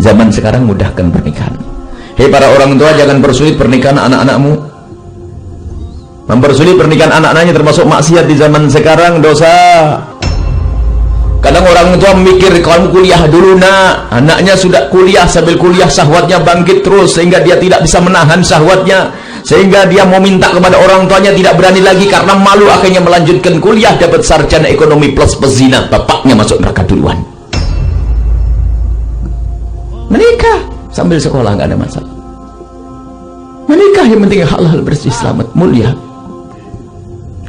Zaman sekarang mudahkan pernikahan. Hei para orang tua, jangan persulit pernikahan anak-anakmu. Mempersulit pernikahan anak-anaknya termasuk maksiat di zaman sekarang, dosa. Kadang orang tua mikir, kamu kuliah dulu nak, anaknya sudah kuliah, sambil kuliah syahwatnya bangkit terus sehingga dia tidak bisa menahan syahwatnya, sehingga dia mau minta kepada orang tuanya tidak berani lagi karena malu, akhirnya melanjutkan kuliah, dapat sarjana ekonomi plus pezina, bapaknya masuk neraka duluan. Menikah sambil sekolah nggak ada masalah. Menikah yang penting halal, bersih, selamat, mulia.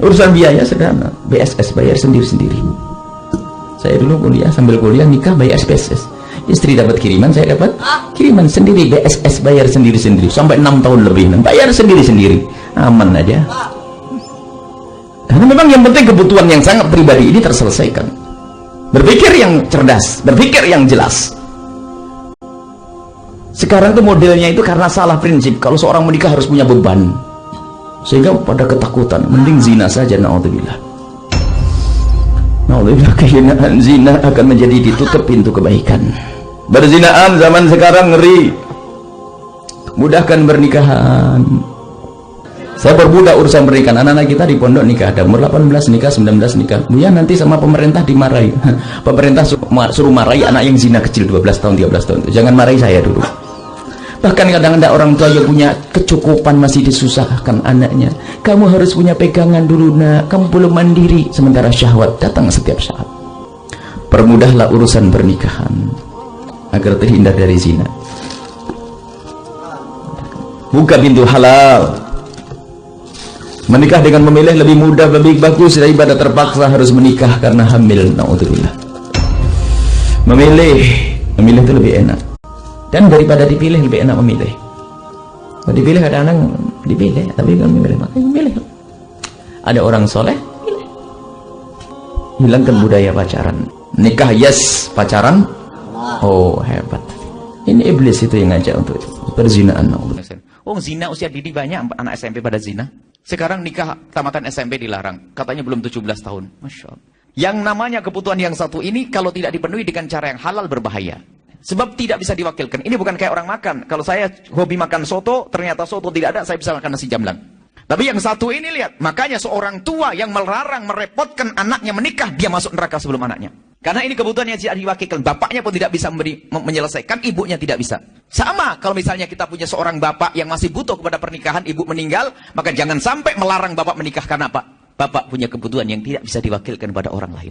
Urusan biaya sederhana, BSS bayar sendiri-sendiri. Saya dulu kuliah, sambil kuliah nikah bayar SPSS. Istri dapat kiriman, saya dapat kiriman sendiri, BSS bayar sendiri-sendiri sampai 6 tahun lebih, bayar sendiri-sendiri, aman aja. Karena memang yang penting kebutuhan yang sangat pribadi ini terselesaikan. Berpikir yang cerdas, berpikir yang jelas. Sekarang tuh modelnya itu karena salah prinsip. Kalau seorang menikah harus punya beban, sehingga pada ketakutan, mending zina saja, naudzubillah. Naudzubillah, kehinaan zina akan menjadi ditutup pintu kebaikan. Berzinaan zaman sekarang ngeri. Mudahkan pernikahan. Saya berbudak urusan pernikahan. Anak-anak kita di pondok nikah, ada umur 18 nikah, 19 nikah. Ya nanti sama pemerintah dimarahi. Pemerintah suruh marahi anak yang zina kecil 12 tahun, 13 tahun. Jangan marahi saya dulu. Bahkan kadang-kadang orang tua yang punya kecukupan masih disusahkan anaknya. Kamu harus punya pegangan dulu nak, kamu belum mandiri. Sementara syahwat datang setiap saat. Permudahlah urusan pernikahan agar terhindar dari zina. Buka pintu halal. Menikah dengan memilih lebih mudah, lebih bagus daripada terpaksa harus menikah karena hamil. Naudzubillah. Memilih itu lebih enak. Dan daripada dipilih lebih enak memilih. Kalau dipilih kadang-kadang dipilih, tapi kalau memilih makanya memilih. Ada orang soleh, pilih. Hilangkan budaya pacaran. Nikah yes, pacaran oh hebat. Ini iblis itu yang ngajak untuk perzinaan. Oh zina usia dini banyak anak SMP pada zina. Sekarang nikah tamatan SMP dilarang. Katanya belum 17 tahun. Masya Allah. Yang namanya kebutuhan yang satu ini kalau tidak dipenuhi dengan cara yang halal berbahaya. Sebab tidak bisa diwakilkan. Ini bukan kayak orang makan. Kalau saya hobi makan soto, ternyata soto tidak ada, saya bisa makan nasi jamblang. Tapi yang satu ini lihat, makanya seorang tua yang melarang, merepotkan anaknya menikah, dia masuk neraka sebelum anaknya. Karena ini kebutuhan yang tidak diwakilkan. Bapaknya pun tidak bisa menyelesaikan, ibunya tidak bisa. Sama kalau misalnya kita punya seorang bapak yang masih butuh kepada pernikahan, ibu meninggal, maka jangan sampai melarang bapak menikah. Karena apa? Bapak punya kebutuhan yang tidak bisa diwakilkan pada orang lain.